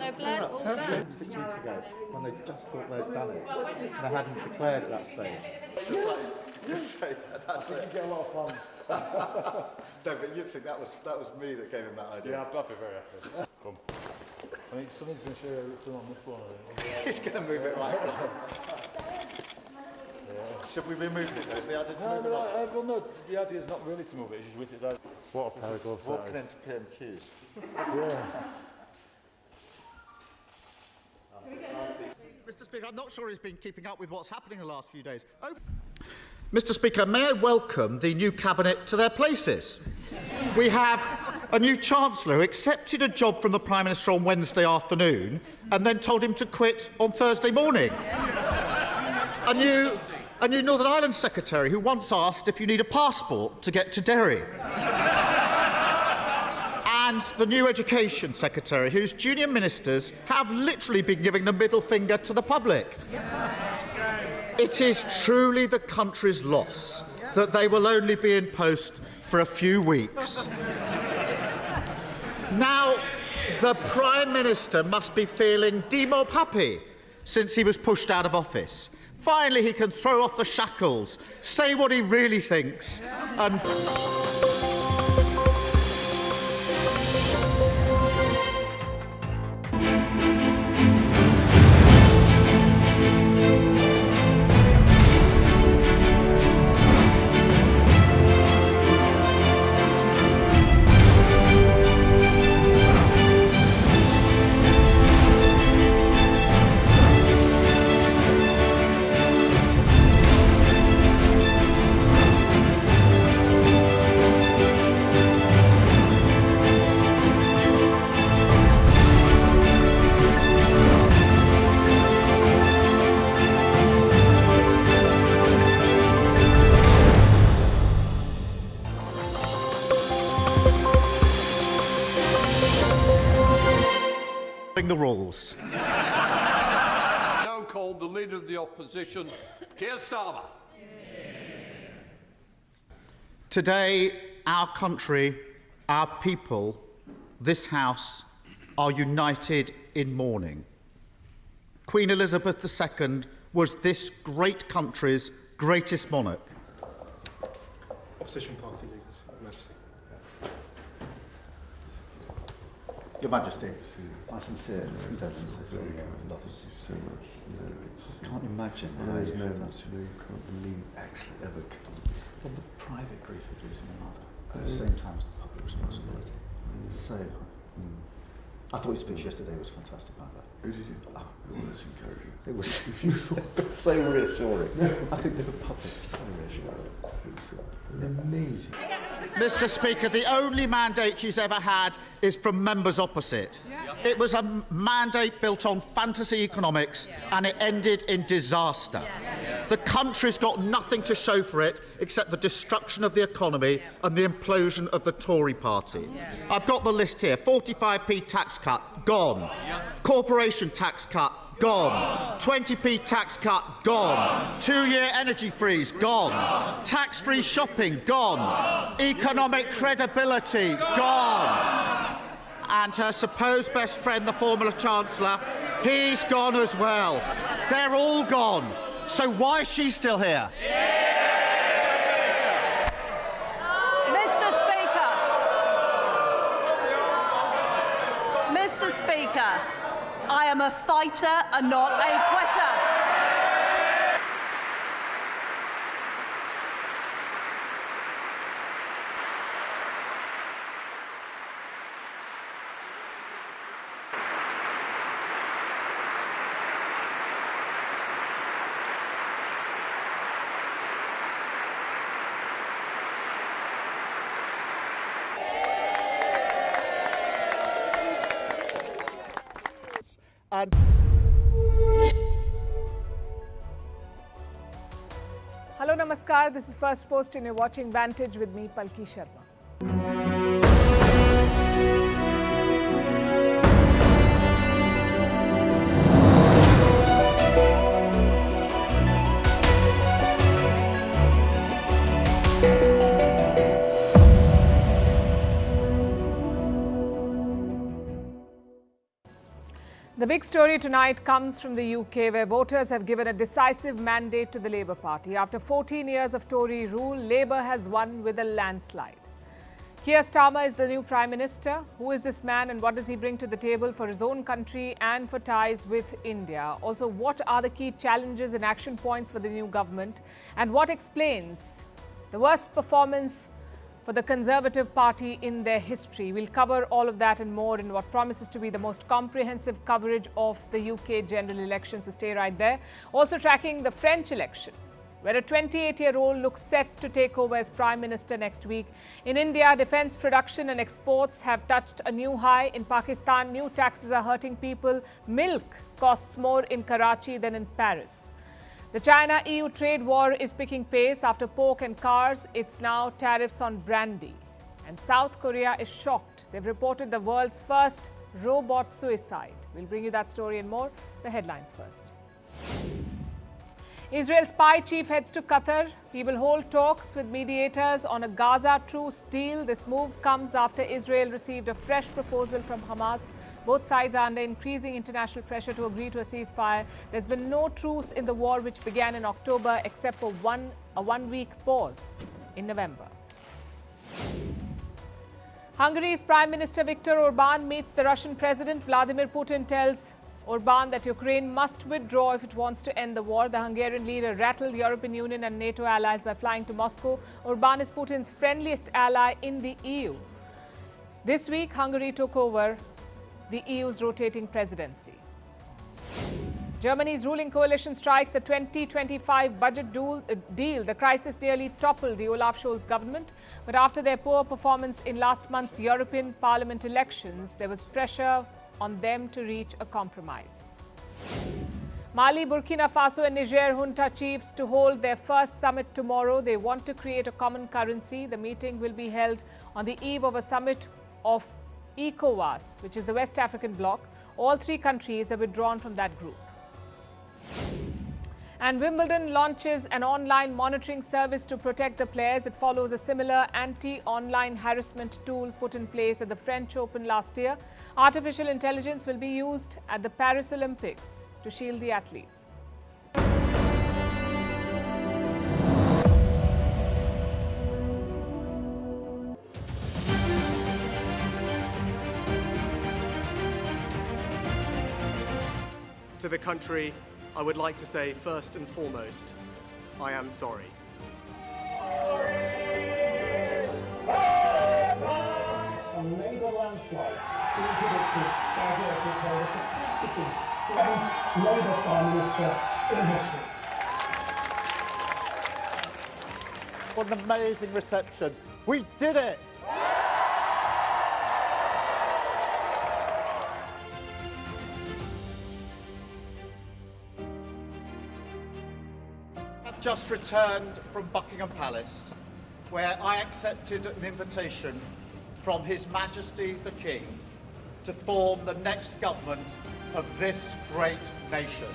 No blood, all done. 6 weeks ago, when they just thought they'd done it, and they hadn't declared at that stage. That's it. You get a lot of fun. No, but you'd think that was me that gave him that idea. Yeah, I'd be very happy. Come. I think somebody's going to show you how it's done on this one. I think. He's going to move it right. Should we be moving it though? Is the idea to move it up? Well, no, the idea is not really to move it, it's just whisk it out. What a pair of gloves Walking that is. into PMQs. Yeah. Mr. Speaker, I'm not sure he's been keeping up with what's happening in the last few days. Mr. Speaker, may I welcome the new Cabinet to their places? We have a new Chancellor who accepted a job from the Prime Minister on Wednesday afternoon and then told him to quit on Thursday morning. A new Northern Ireland Secretary who once asked if you need a passport to get to Derry. And the new Education Secretary, whose junior ministers have literally been giving the middle finger to the public. It is truly the country's loss that they will only be in post for a few weeks. Now, the Prime Minister must be feeling demo happy since he was pushed out of office. Finally, he can throw off the shackles, say what he really thinks, and... the rules. Now called the Leader of the Opposition, Keir Starmer. Today, our country, our people, this House are united in mourning. Queen Elizabeth II was this great country's greatest monarch. Opposition party leaders, Your Majesty. Your Majesty, my sincere condolences. Thank you so much. No, I can't imagine how you can't believe actually ever come. Well, the private grief of losing a mother at the same time as the public responsibility. So, I thought your speech yesterday was fantastic, by the way. Who did you? Oh, it was encouraging. It was so reassuring. I think the public is so reassuring. It was amazing. Mr. Speaker, the only mandate she's ever had is from members opposite. It was a mandate built on fantasy economics and it ended in disaster. The country's got nothing to show for it except the destruction of the economy and the implosion of the Tory party. I've got the list here. 45p tax cut, gone. Corporation tax cut, gone. 20p tax cut, gone. 2-year energy freeze, gone. Tax-free shopping, gone. Economic credibility, gone. And her supposed best friend, the former Chancellor, he's gone as well. They're all gone. So why is she still here? Mr. Speaker, I am a fighter and not a quitter. And Hello, Namaskar. This is First Post and you're watching Vantage with me, Palki Sharma. The big story tonight comes from the UK, where voters have given a decisive mandate to the Labour Party. After 14 years of Tory rule, Labour has won with a landslide. Keir Starmer is the new Prime Minister. Who is this man and what does he bring to the table for his own country and for ties with India? Also, what are the key challenges and action points for the new government? And what explains the worst performance for the Conservative Party in their history? We'll cover all of that and more in what promises to be the most comprehensive coverage of the UK general election, so stay right there. Also tracking the French election, where a 28-year-old looks set to take over as Prime Minister next week. In India, defence production and exports have touched a new high. In Pakistan, new taxes are hurting people. Milk costs more in Karachi than in Paris. The China-EU trade war is picking pace. After pork and cars, it's now tariffs on brandy. And South Korea is shocked. They've reported the world's first robot suicide. We'll bring you that story and more. The headlines first. Israel's spy chief heads to Qatar. He will hold talks with mediators on a Gaza truce deal. This move comes after Israel received a fresh proposal from Hamas. Both sides are under increasing international pressure to agree to a ceasefire. There's been no truce in the war, which began in October, except for a one-week pause in November. Hungary's Prime Minister Viktor Orban meets the Russian President. Vladimir Putin tells Orban that Ukraine must withdraw if it wants to end the war. The Hungarian leader rattled European Union and NATO allies by flying to Moscow. Orban is Putin's friendliest ally in the EU. This week, Hungary took over the EU's rotating presidency. Germany's ruling coalition strikes the 2025 budget deal. The crisis nearly toppled the Olaf Scholz government. But after their poor performance in last month's European Parliament elections, there was pressure on them to reach a compromise. Mali, Burkina Faso and Niger junta chiefs to hold their first summit tomorrow. They want to create a common currency. The meeting will be held on the eve of a summit of ECOWAS, which is the West African bloc. All three countries have withdrawn from that group. And Wimbledon launches an online monitoring service to protect the players. It follows a similar anti-online harassment tool put in place at the French Open last year. Artificial intelligence will be used at the Paris Olympics to shield the athletes. To the country, I would like to say first and foremost, I am sorry. A Labour landslide being predicted by Brexit by a catastrophe for the Labour Prime Minister in history. What an amazing reception. We did it! Just returned from Buckingham Palace, where I accepted an invitation from His Majesty the King to form the next government of this great nation.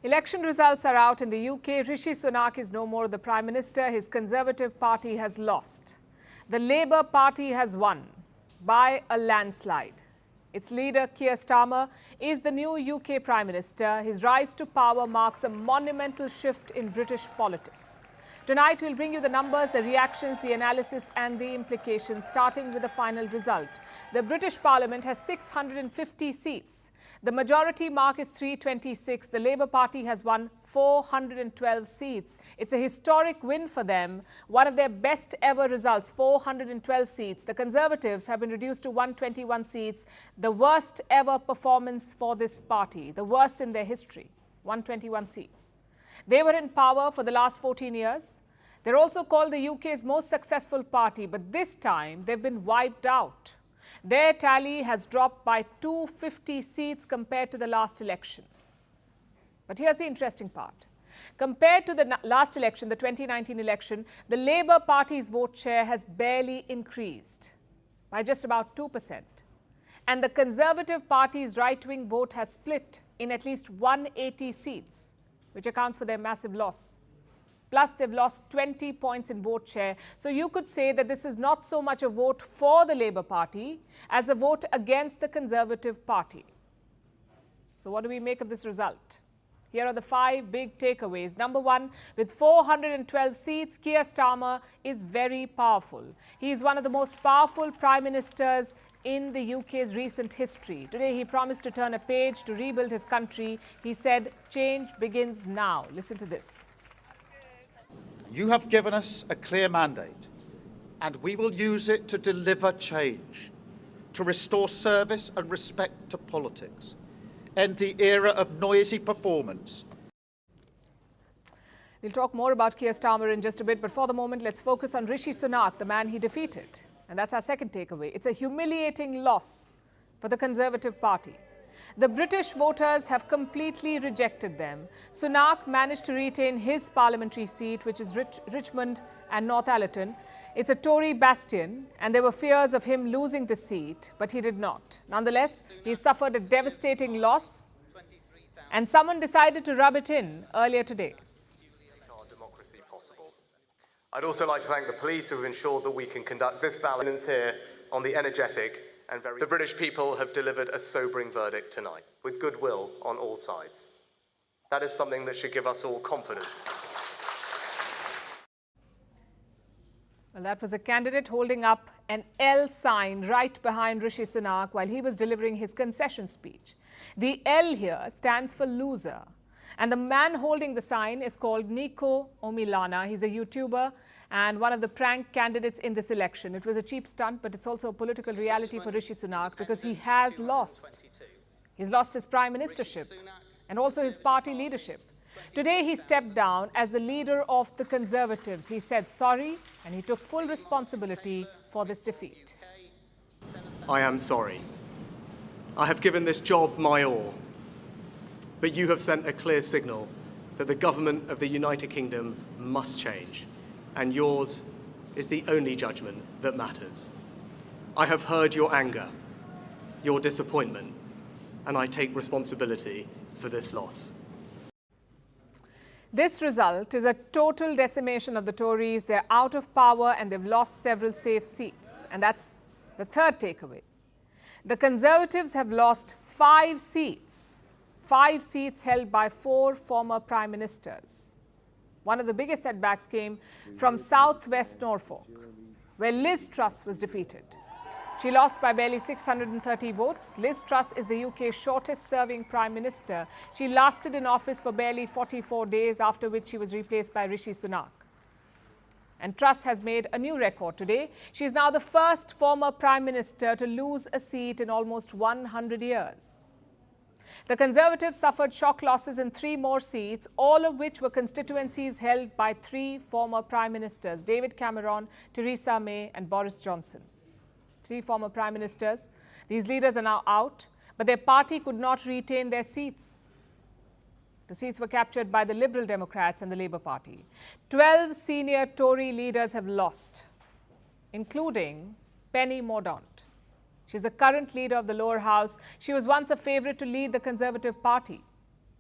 Election results are out in the UK. Rishi Sunak is no more the Prime Minister. His Conservative Party has lost. The Labour Party has won by a landslide. Its leader, Keir Starmer, is the new UK Prime Minister. His rise to power marks a monumental shift in British politics. Tonight, we'll bring you the numbers, the reactions, the analysis and the implications, starting with the final result. The British Parliament has 650 seats. The majority mark is 326. The Labour Party has won 412 seats. It's a historic win for them, one of their best ever results, 412 seats. The Conservatives have been reduced to 121 seats, the worst ever performance for this party, the worst in their history, 121 seats. They were in power for the last 14 years. They're also called the UK's most successful party, but this time they've been wiped out. Their tally has dropped by 250 seats compared to the last election. But here's the interesting part. Compared to the last election, the 2019 election, the Labour Party's vote share has barely increased by just about 2%. And the Conservative Party's right-wing vote has split in at least 180 seats, which accounts for their massive loss. Plus, they've lost 20 points in vote share. So you could say that this is not so much a vote for the Labour Party as a vote against the Conservative Party. So what do we make of this result? Here are the 5 big takeaways. Number 1, with 412 seats, Keir Starmer is very powerful. He is one of the most powerful prime ministers in the UK's recent history. Today, he promised to turn a page to rebuild his country. He said, change begins now. Listen to this. You have given us a clear mandate, and we will use it to deliver change, to restore service and respect to politics, end the era of noisy performance. We'll talk more about Keir Starmer in just a bit, but for the moment, let's focus on Rishi Sunak, the man he defeated. And that's our second takeaway. It's a humiliating loss for the Conservative Party. The British voters have completely rejected them. Sunak managed to retain his parliamentary seat, which is Richmond and Northallerton. It's a Tory bastion, and there were fears of him losing the seat, but he did not. Nonetheless, he suffered a devastating loss, and someone decided to rub it in earlier today. Our democracy possible. I'd also like to thank the police who have ensured that we can conduct this ballot here on the energetic and very... The British people have delivered a sobering verdict tonight, with goodwill on all sides. That is something that should give us all confidence. Well, that was a candidate holding up an L sign right behind Rishi Sunak while he was delivering his concession speech. The L here stands for loser. And the man holding the sign is called Nico Omilana. He's a YouTuber and one of the prank candidates in this election. It was a cheap stunt, but it's also a political reality for Rishi Sunak because he has lost. He's lost his prime ministership and also his party leadership. Today, he stepped down as the leader of the Conservatives. He said sorry, and he took full responsibility for this defeat. I am sorry. I have given this job my all. But you have sent a clear signal that the government of the United Kingdom must change, and yours is the only judgment that matters. I have heard your anger, your disappointment, and I take responsibility for this loss. This result is a total decimation of the Tories. They're out of power and they've lost several safe seats. And that's the third takeaway. The Conservatives have lost 5 seats. 5 seats held by 4 former prime ministers. One of the biggest setbacks came from southwest Norfolk, where Liz Truss was defeated. She lost by barely 630 votes. Liz Truss is the UK's shortest-serving prime minister. She lasted in office for barely 44 days, after which she was replaced by Rishi Sunak. And Truss has made a new record today. She is now the first former prime minister to lose a seat in almost 100 years. The Conservatives suffered shock losses in 3 more seats, all of which were constituencies held by 3 former prime ministers: David Cameron, Theresa May and Boris Johnson. 3 former prime ministers. These leaders are now out, but their party could not retain their seats. The seats were captured by the Liberal Democrats and the Labour Party. 12 senior Tory leaders have lost, including Penny Mordaunt. She's the current leader of the lower house. She was once a favourite to lead the Conservative Party,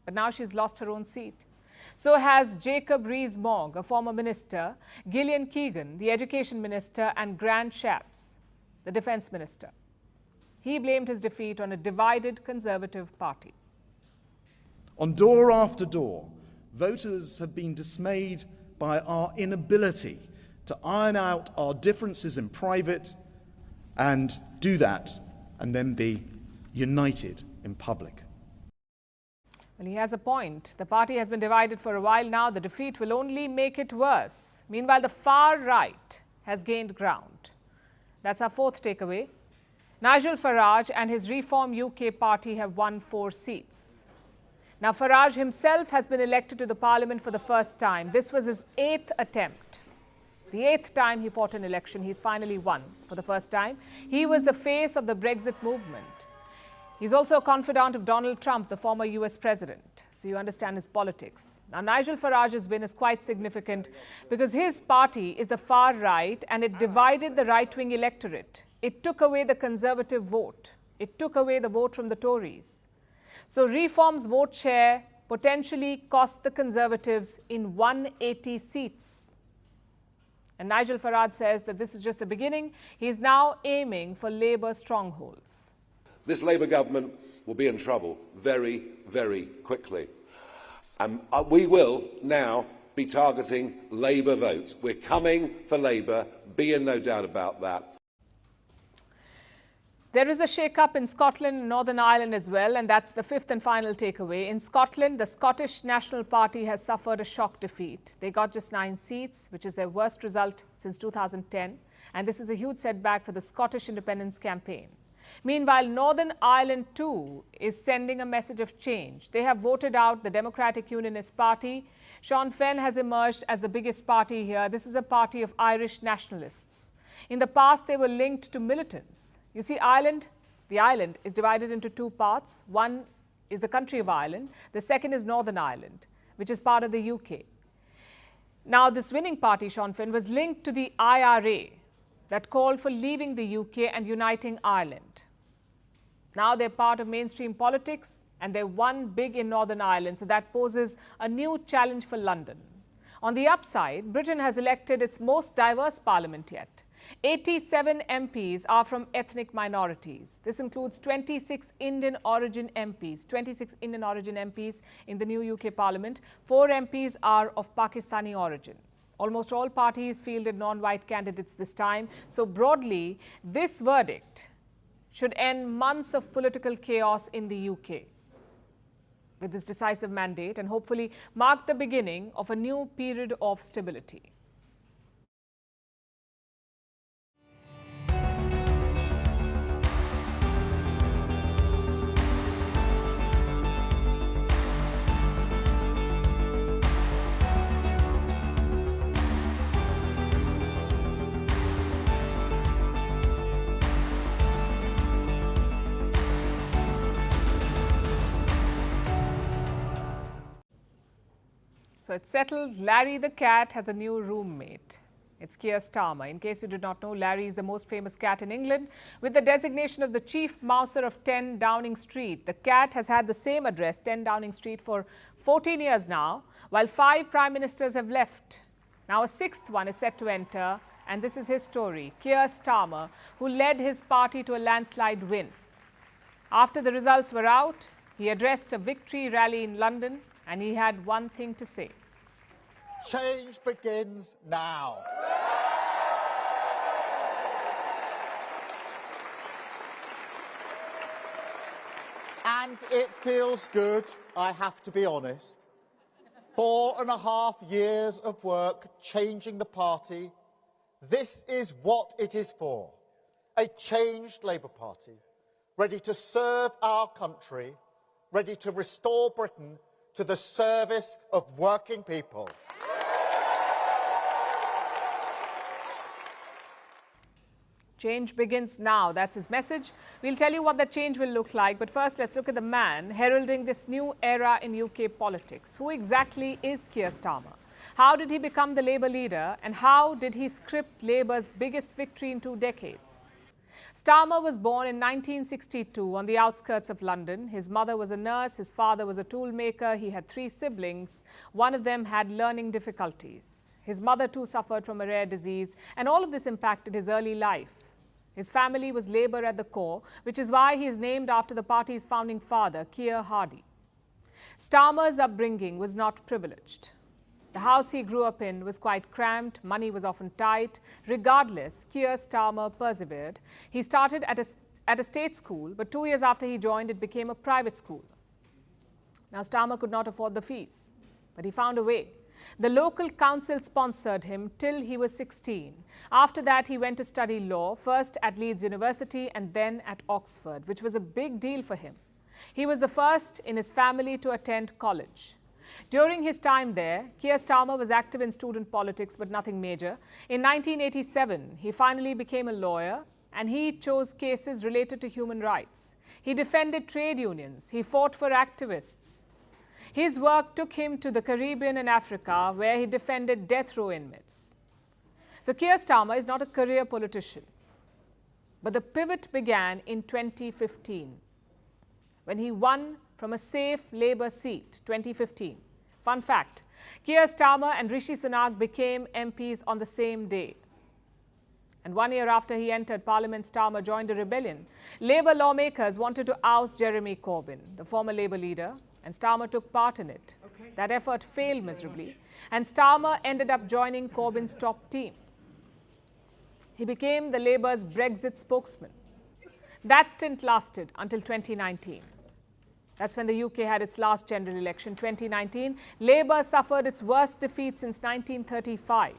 but now she's lost her own seat. So has Jacob Rees-Mogg, a former minister, Gillian Keegan, the education minister, and Grant Shapps, the defence minister. He blamed his defeat on a divided Conservative Party. On door after door, voters have been dismayed by our inability to iron out our differences in private and do that and then be united in public. Well, he has a point. The party has been divided for a while now. The defeat will only make it worse. Meanwhile, the far right has gained ground. That's our fourth takeaway. Nigel Farage and his Reform UK party have won 4 seats. Now, Farage himself has been elected to the parliament for the first time. This was his 8th attempt. The 8th time he fought an election, he's finally won for the first time. He was the face of the Brexit movement. He's also a confidant of Donald Trump, the former US president. So you understand his politics. Now, Nigel Farage's win is quite significant because his party is the far right and it divided the right-wing electorate. It took away the Conservative vote. It took away the vote from the Tories. So Reform's vote share potentially cost the Conservatives in 180 seats. And Nigel Farage says that this is just the beginning. He is now aiming for Labour strongholds. This Labour government will be in trouble very, very quickly. We will now be targeting Labour votes. We're coming for Labour, be in no doubt about that. There is a shake-up in Scotland and Northern Ireland as well, and that's the fifth and final takeaway. In Scotland, the Scottish National Party has suffered a shock defeat. They got just 9 seats, which is their worst result since 2010, and this is a huge setback for the Scottish independence campaign. Meanwhile, Northern Ireland too is sending a message of change. They have voted out the Democratic Unionist Party. Sinn Féin has emerged as the biggest party here. This is a party of Irish nationalists. In the past, they were linked to militants. You see, the island is divided into 2 parts. One is the country of Ireland. The second is Northern Ireland, which is part of the UK. Now, this winning party, Sinn Féin, was linked to the IRA that called for leaving the UK and uniting Ireland. Now they're part of mainstream politics and they're one big in Northern Ireland, so that poses a new challenge for London. On the upside, Britain has elected its most diverse parliament yet. 87 MPs are from ethnic minorities. This includes 26 Indian origin MPs in the new UK Parliament. 4 MPs are of Pakistani origin. Almost all parties fielded non-white candidates this time. So broadly, this verdict should end months of political chaos in the UK with this decisive mandate and hopefully mark the beginning of a new period of stability. So it's settled. Larry the cat has a new roommate. It's Keir Starmer. In case you did not know, Larry is the most famous cat in England. With the designation of the chief mouser of 10 Downing Street, the cat has had the same address, 10 Downing Street, for 14 years now, while 5 prime ministers have left. Now a 6th one is set to enter, and this is his story. Keir Starmer, who led his party to a landslide win. After the results were out, he addressed a victory rally in London, and he had one thing to say. Change begins now. And it feels good, I have to be honest. 4.5 years of work changing the party. This is what it is for. A changed Labour Party, ready to serve our country, ready to restore Britain to the service of working people. Change begins now. That's his message. We'll tell you what that change will look like. But first, let's look at the man heralding this new era in UK politics. Who exactly is Keir Starmer? How did he become the Labour leader? And how did he script Labour's biggest victory in 2 decades? Starmer was born in 1962 on the outskirts of London. His mother was a nurse, his father was a toolmaker, he had 3 siblings. One of them had learning difficulties. His mother too suffered from a rare disease, and all of this impacted his early life. His family was Labour at the core, which is why he is named after the party's founding father, Keir Hardie. Starmer's upbringing was not privileged. The house he grew up in was quite cramped, money was often tight. Regardless, Keir Starmer persevered. He started at a state school, but 2 years after he joined, it became a private school. Now, Starmer could not afford the fees, but he found a way. The local council sponsored him till he was 16. After that, he went to study law, first at Leeds University and then at Oxford, which was a big deal for him. He was the first in his family to attend college. During his time there, Keir Starmer was active in student politics, but nothing major. In 1987, he finally became a lawyer, and he chose cases related to human rights. He defended trade unions. He fought for activists. His work took him to the Caribbean and Africa, where he defended death row inmates. So Keir Starmer is not a career politician. But the pivot began in 2015, when he won from a safe Labour seat, 2015. Fun fact, Keir Starmer and Rishi Sunak became MPs on the same day. And 1 year after he entered Parliament, Starmer joined a rebellion. Labour lawmakers wanted to oust Jeremy Corbyn, the former Labour leader, and Starmer took part in it. That effort failed miserably, and Starmer ended up joining Corbyn's top team. He became the Labour's Brexit spokesman. That stint lasted until 2019. That's when the UK had its last general election, 2019. Labour suffered its worst defeat since 1935.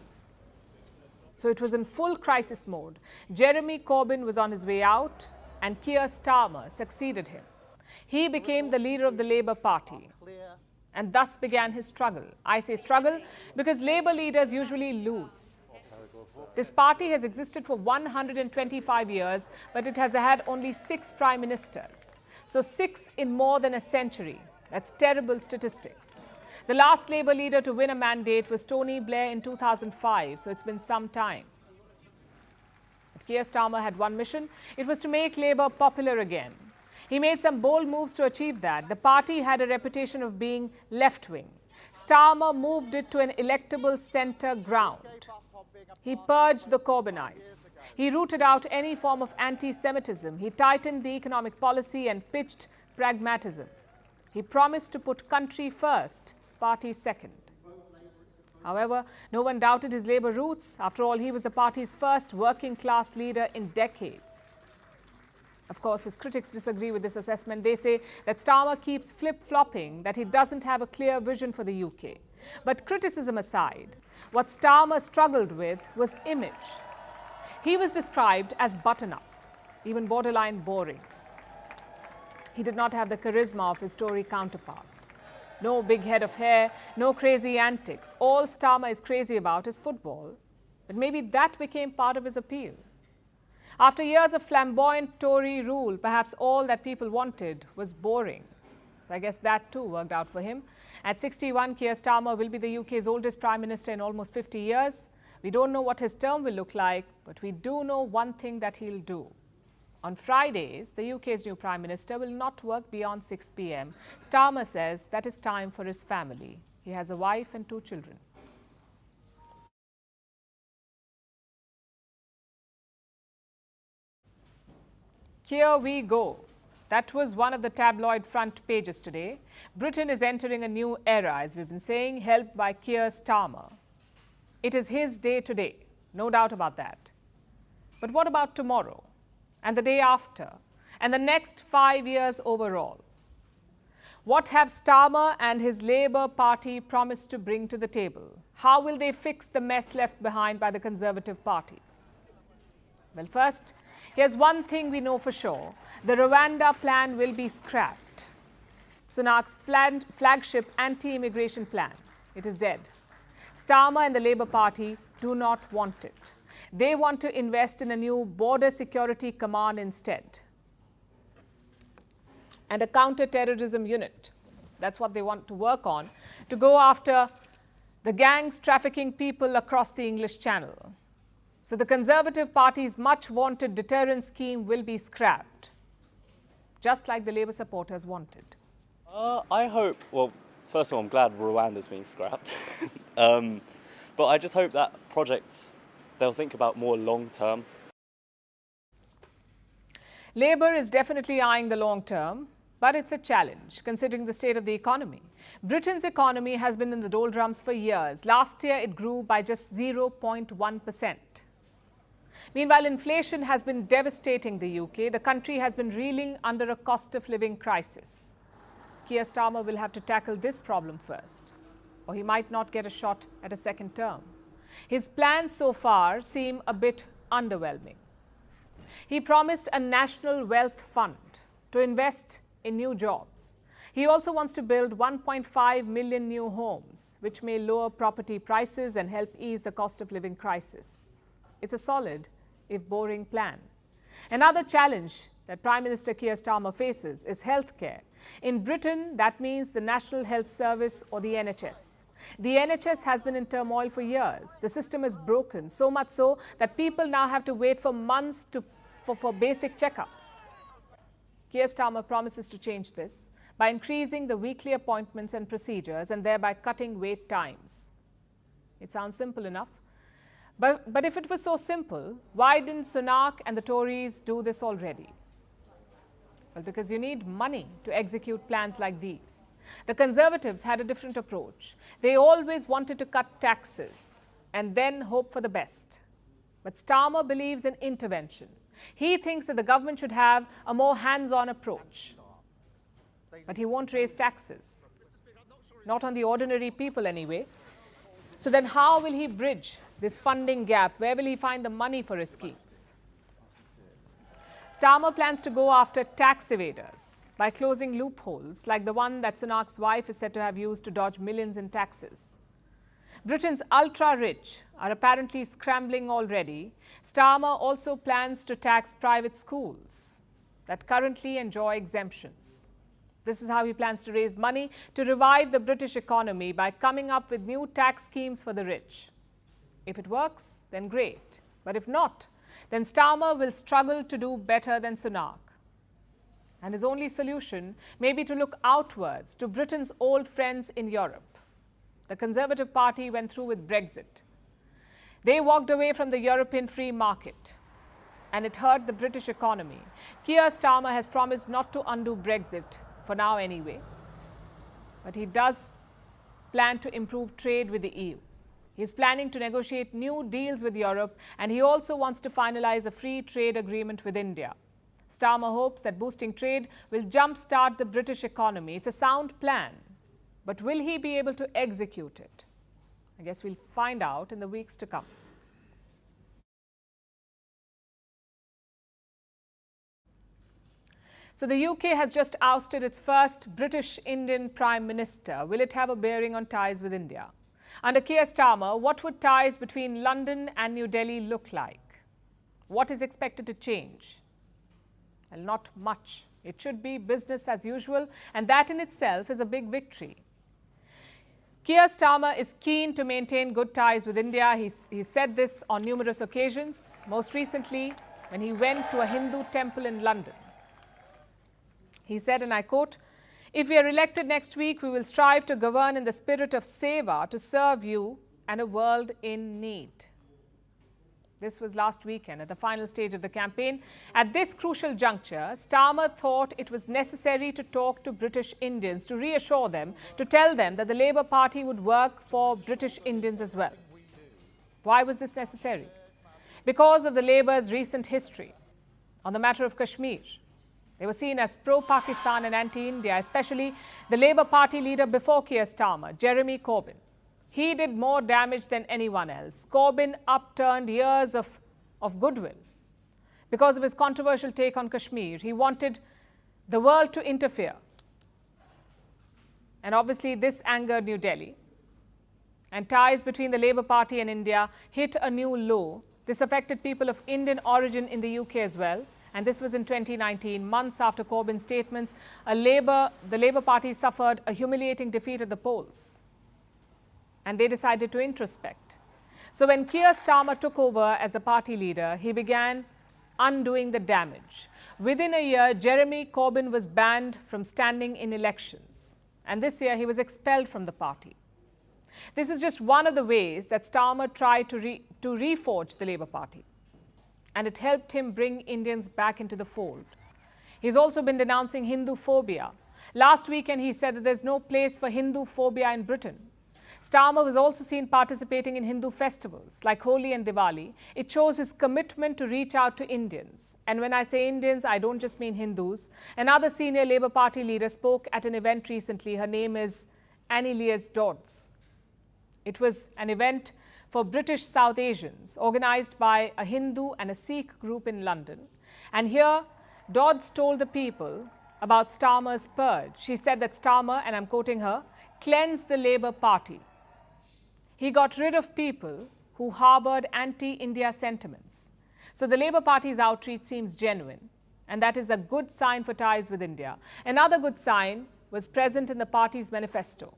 So it was in full crisis mode. Jeremy Corbyn was on his way out, and Keir Starmer succeeded him. He became the leader of the Labour Party, and thus began his struggle. I say struggle because Labour leaders usually lose. This party has existed for 125 years, but it has had only 6 prime ministers. So 6 in more than a century. That's terrible statistics. The last Labour leader to win a mandate was Tony Blair in 2005, so it's been some time. But Keir Starmer had one mission. It was to make Labour popular again. He made some bold moves to achieve that. The party had a reputation of being left-wing. Starmer moved it to an electable centre ground. He purged the Corbynites. He rooted out any form of anti-Semitism. He tightened the economic policy and pitched pragmatism. He promised to put country first, party second. However, no one doubted his Labour roots. After all, he was the party's first working-class leader in decades. Of course, his critics disagree with this assessment. They say that Starmer keeps flip-flopping, that he doesn't have a clear vision for the UK. But criticism aside, what Starmer struggled with was image. He was described as button-up, even borderline boring. He did not have the charisma of his Tory counterparts. No big head of hair, no crazy antics. All Starmer is crazy about is football. But maybe that became part of his appeal. After years of flamboyant Tory rule, perhaps all that people wanted was boring. So I guess that too worked out for him. At 61, Keir Starmer will be the UK's oldest Prime Minister in almost 50 years. We don't know what his term will look like, but we do know one thing that he'll do. On Fridays, the UK's new Prime Minister will not work beyond 6 p.m. Starmer says that is time for his family. He has a wife and 2 children. Here we go. That was one of the tabloid front pages today. Britain is entering a new era, as we've been saying, helped by Keir Starmer. It is his day today, no doubt about that. But what about tomorrow, and the day after, and the next 5 years overall? What have Starmer and his Labour Party promised to bring to the table? How will they fix the mess left behind by the Conservative Party? Well, first, here's one thing we know for sure. The Rwanda plan will be scrapped. Sunak's flagship anti-immigration plan, it is dead. Starmer and the Labour Party do not want it. They want to invest in a new border security command instead. And a counter-terrorism unit. That's what they want to work on, to go after the gangs trafficking people across the English Channel. So the Conservative Party's much-wanted deterrence scheme will be scrapped, just like the Labour supporters wanted. I hope, well, first of all, I'm glad Rwanda's being scrapped. But I just hope that projects, they'll think about more long-term. Labour is definitely eyeing the long term, but it's a challenge, considering the state of the economy. Britain's economy has been in the doldrums for years. Last year, it grew by just 0.1%. Meanwhile, inflation has been devastating the UK. The country has been reeling under a cost of living crisis. Keir Starmer will have to tackle this problem first, or he might not get a shot at a second term. His plans so far seem a bit underwhelming. He promised a national wealth fund to invest in new jobs. He also wants to build 1.5 million new homes, which may lower property prices and help ease the cost of living crisis. It's a solid, if boring, plan. Another challenge that Prime Minister Keir Starmer faces is healthcare. In Britain, that means the National Health Service, or the NHS. The NHS has been in turmoil for years. The system is broken, so much so that people now have to wait for months for basic checkups. Keir Starmer promises to change this by increasing the weekly appointments and procedures and thereby cutting wait times. It sounds simple enough. But if it was so simple, why didn't Sunak and the Tories do this already? Well, because you need money to execute plans like these. The Conservatives had a different approach. They always wanted to cut taxes and then hope for the best. But Starmer believes in intervention. He thinks that the government should have a more hands-on approach. But he won't raise taxes. Not on the ordinary people anyway. So then how will he bridge this funding gap? Where will he find the money for his schemes? Starmer plans to go after tax evaders by closing loopholes like the one that Sunak's wife is said to have used to dodge millions in taxes. Britain's ultra-rich are apparently scrambling already. Starmer also plans to tax private schools that currently enjoy exemptions. This is how he plans to raise money to revive the British economy by coming up with new tax schemes for the rich. If it works, then great. But if not, then Starmer will struggle to do better than Sunak. And his only solution may be to look outwards to Britain's old friends in Europe. The Conservative Party went through with Brexit. They walked away from the European free market, and it hurt the British economy. Keir Starmer has promised not to undo Brexit, for now anyway. But he does plan to improve trade with the EU. He's planning to negotiate new deals with Europe, and he also wants to finalize a free trade agreement with India. Starmer hopes that boosting trade will jumpstart the British economy. It's a sound plan, but will he be able to execute it? I guess we'll find out in the weeks to come. So the UK has just ousted its first British-Indian Prime Minister. Will it have a bearing on ties with India? Under Keir Starmer, what would ties between London and New Delhi look like? What is expected to change? Well, not much. It should be business as usual, and that in itself is a big victory. Keir Starmer is keen to maintain good ties with India. He said this on numerous occasions, most recently when he went to a Hindu temple in London. He said, and I quote, "If we are elected next week, we will strive to govern in the spirit of seva, to serve you and a world in need." This was last weekend at the final stage of the campaign. At this crucial juncture, Starmer thought it was necessary to talk to British Indians, to reassure them, to tell them that the Labour Party would work for British Indians as well. Why was this necessary? Because of the Labour's recent history on the matter of Kashmir. They were seen as pro-Pakistan and anti-India, especially the Labour Party leader before Keir Starmer, Jeremy Corbyn. He did more damage than anyone else. Corbyn upturned years of goodwill. Because of his controversial take on Kashmir, he wanted the world to interfere. And obviously this angered New Delhi. And ties between the Labour Party and India hit a new low. This affected people of Indian origin in the UK as well. And this was in 2019, months after Corbyn's statements. The Labour Party suffered a humiliating defeat at the polls. And they decided to introspect. So when Keir Starmer took over as the party leader, he began undoing the damage. Within a year, Jeremy Corbyn was banned from standing in elections. And this year, he was expelled from the party. This is just one of the ways that Starmer tried to reforge the Labour Party. And it helped him bring Indians back into the fold. He's also been denouncing Hindu phobia. Last weekend, he said that there's no place for Hindu phobia in Britain. Starmer was also seen participating in Hindu festivals like Holi and Diwali. It shows his commitment to reach out to Indians. And when I say Indians, I don't just mean Hindus. Another senior Labour Party leader spoke at an event recently. Her name is Annelies Dodds. It was an event for British South Asians, organised by a Hindu and a Sikh group in London. And here, Dodds told the people about Starmer's purge. She said that Starmer, and I'm quoting her, cleansed the Labour Party. He got rid of people who harboured anti-India sentiments. So the Labour Party's outreach seems genuine, and that is a good sign for ties with India. Another good sign was present in the party's manifesto.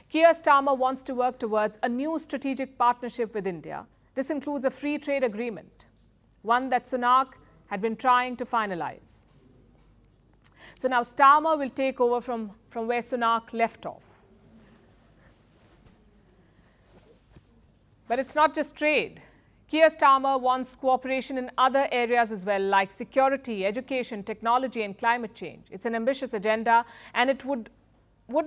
Keir Starmer wants to work towards a new strategic partnership with India. This includes a free trade agreement, one that Sunak had been trying to finalize. So now Starmer will take over from where Sunak left off. But it's not just trade. Keir Starmer wants cooperation in other areas as well, like security, education, technology and climate change. It's an ambitious agenda, and it would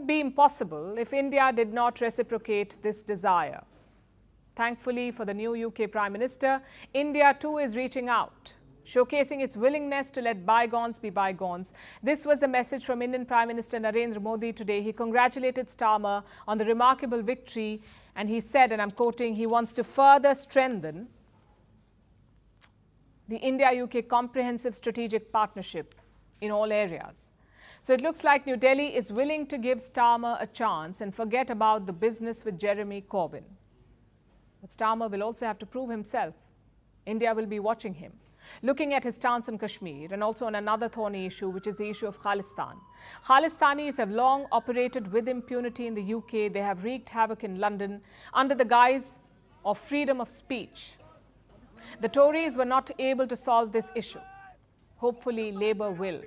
be impossible if India did not reciprocate this desire. Thankfully for the new UK Prime Minister, India too is reaching out, showcasing its willingness to let bygones be bygones. This was the message from Indian Prime Minister Narendra Modi today. He congratulated Starmer on the remarkable victory, and he said, and I'm quoting, he wants to further strengthen the India-UK comprehensive strategic partnership in all areas. So it looks like New Delhi is willing to give Starmer a chance and forget about the business with Jeremy Corbyn. But Starmer will also have to prove himself. India will be watching him, looking at his stance on Kashmir and also on another thorny issue, which is the issue of Khalistan. Khalistanis have long operated with impunity in the UK. They have wreaked havoc in London under the guise of freedom of speech. The Tories were not able to solve this issue. Hopefully, Labour will,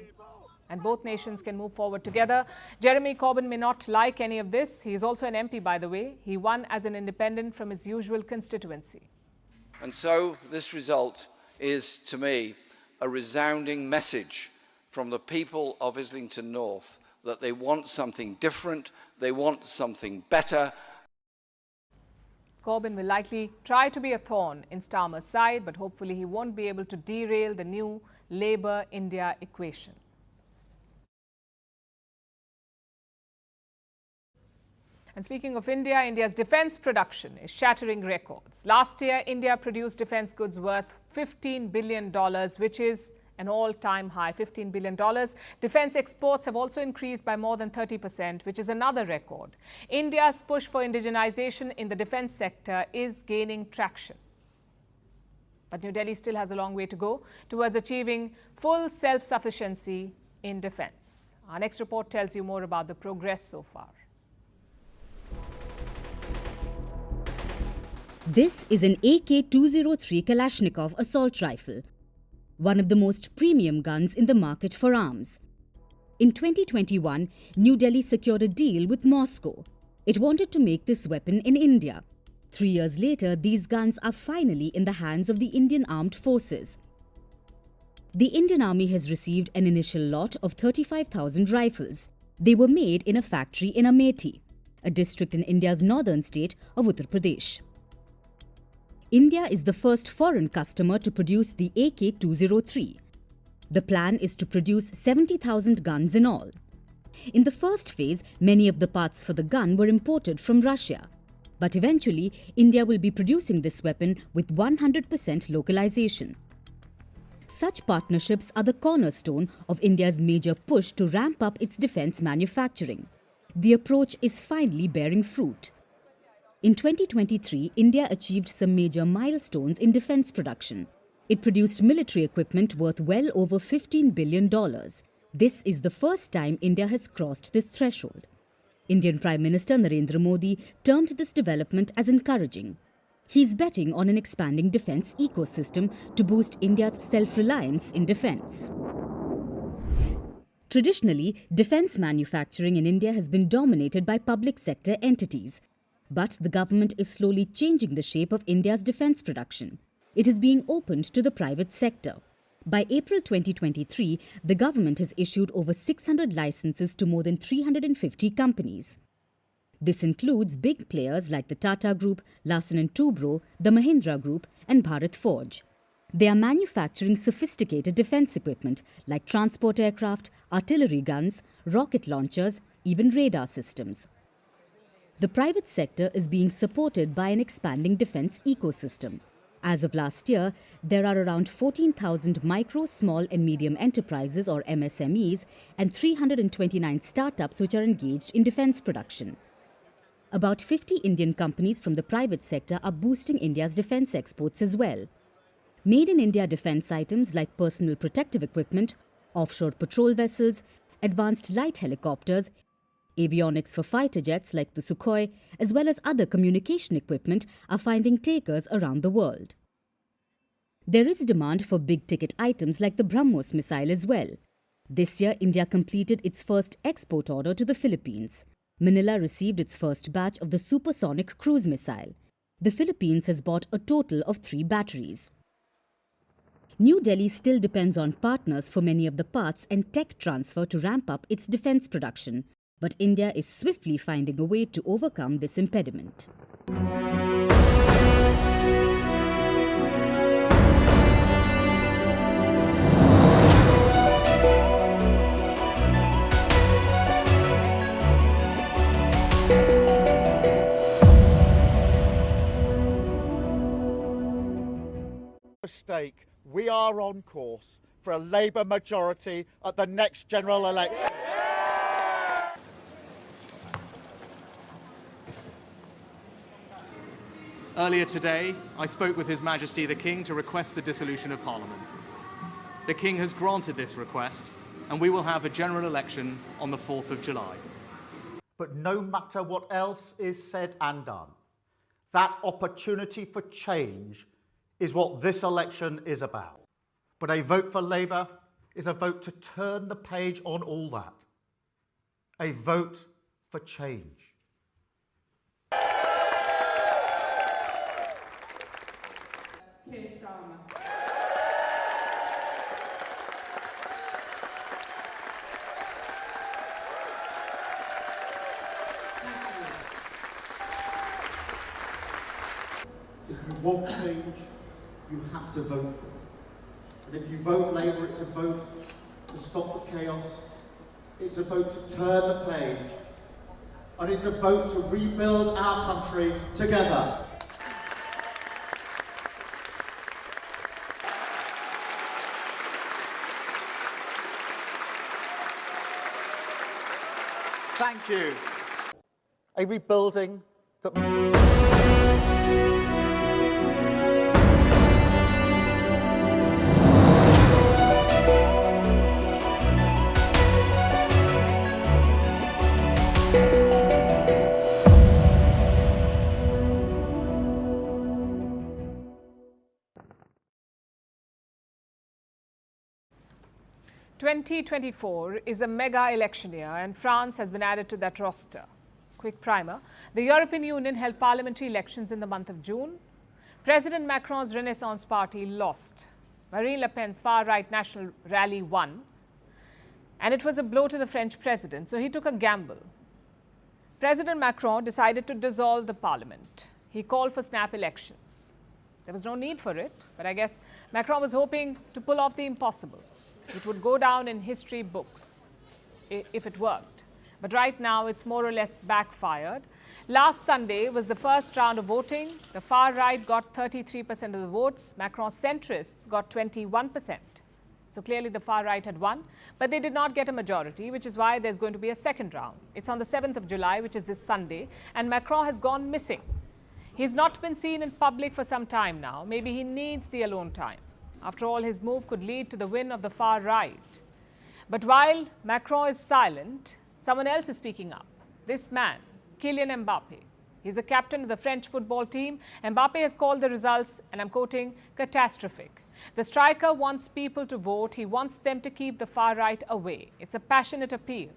and both nations can move forward together. Jeremy Corbyn may not like any of this. He is also an MP, by the way. He won as an independent from his usual constituency. And so this result is, to me, a resounding message from the people of Islington North that they want something different, they want something better. Corbyn will likely try to be a thorn in Starmer's side, but hopefully he won't be able to derail the new Labour-India equation. And speaking of India, India's defence production is shattering records. Last year, India produced defence goods worth $15 billion, which is an all-time high, $15 billion. Defence exports have also increased by more than 30%, which is another record. India's push for indigenization in the defence sector is gaining traction. But New Delhi still has a long way to go towards achieving full self-sufficiency in defence. Our next report tells you more about the progress so far. This is an AK-203 Kalashnikov assault rifle, one of the most premium guns in the market for arms. In 2021, New Delhi secured a deal with Moscow. It wanted to make this weapon in India. 3 years later, these guns are finally in the hands of the Indian Armed Forces. The Indian Army has received an initial lot of 35,000 rifles. They were made in a factory in Amethi, a district in India's northern state of Uttar Pradesh. India is the first foreign customer to produce the AK-203. The plan is to produce 70,000 guns in all. In the first phase, many of the parts for the gun were imported from Russia. But eventually, India will be producing this weapon with 100% localization. Such partnerships are the cornerstone of India's major push to ramp up its defence manufacturing. The approach is finally bearing fruit. In 2023, India achieved some major milestones in defence production. It produced military equipment worth well over $15 billion. This is the first time India has crossed this threshold. Indian Prime Minister Narendra Modi termed this development as encouraging. He's betting on an expanding defence ecosystem to boost India's self-reliance in defence. Traditionally, defence manufacturing in India has been dominated by public sector entities. But the government is slowly changing the shape of India's defence production. It is being opened to the private sector. By April 2023, the government has issued over 600 licenses to more than 350 companies. This includes big players like the Tata Group, Larsen & Toubro, the Mahindra Group and Bharat Forge. They are manufacturing sophisticated defence equipment like transport aircraft, artillery guns, rocket launchers, even radar systems. The private sector is being supported by an expanding defence ecosystem. As of last year, there are around 14,000 micro, small and medium enterprises or MSMEs and 329 startups which are engaged in defence production. About 50 Indian companies from the private sector are boosting India's defence exports as well. Made in India defence items like personal protective equipment, offshore patrol vessels, advanced light helicopters, avionics for fighter jets like the Sukhoi, as well as other communication equipment are finding takers around the world. There is demand for big-ticket items like the BrahMos missile as well. This year, India completed its first export order to the Philippines. Manila received its first batch of the supersonic cruise missile. The Philippines has bought a total of 3 batteries. New Delhi still depends on partners for many of the parts and tech transfer to ramp up its defence production. But India is swiftly finding a way to overcome this impediment. Mistake. We are on course for a Labour majority at the next general election. Earlier today, I spoke with His Majesty the King to request the dissolution of Parliament. The King has granted this request, and we will have a general election on the 4th of July. But no matter what else is said and done, that opportunity for change is what this election is about. But a vote for Labour is a vote to turn the page on all that. A vote for change. Keir Starmer. If you want change, you have to vote for it. And if you vote Labour, it's a vote to stop the chaos, it's a vote to turn the page, and it's a vote to rebuild our country together. Thank you. A rebuilding that... ...2024 is a mega election year and France has been added to that roster. Quick primer. The European Union held parliamentary elections in the month of June. President Macron's Renaissance Party lost. Marine Le Pen's far-right National Rally won. And it was a blow to the French president, so he took a gamble. President Macron decided to dissolve the parliament. He called for snap elections. There was no need for it, but I guess Macron was hoping to pull off the impossible. It would go down in history books if it worked. But right now, it's more or less backfired. Last Sunday was the first round of voting. The far right got 33% of the votes. Macron's centrists got 21%. So clearly the far right had won, but they did not get a majority, which is why there's going to be a second round. It's on the 7th of July, which is this Sunday, and Macron has gone missing. He's not been seen in public for some time now. Maybe he needs the alone time. After all, his move could lead to the win of the far right. But while Macron is silent, someone else is speaking up. This man, Kylian Mbappe. He's the captain of the French football team. Mbappe has called the results, and I'm quoting, catastrophic. The striker wants people to vote. He wants them to keep the far right away. It's a passionate appeal.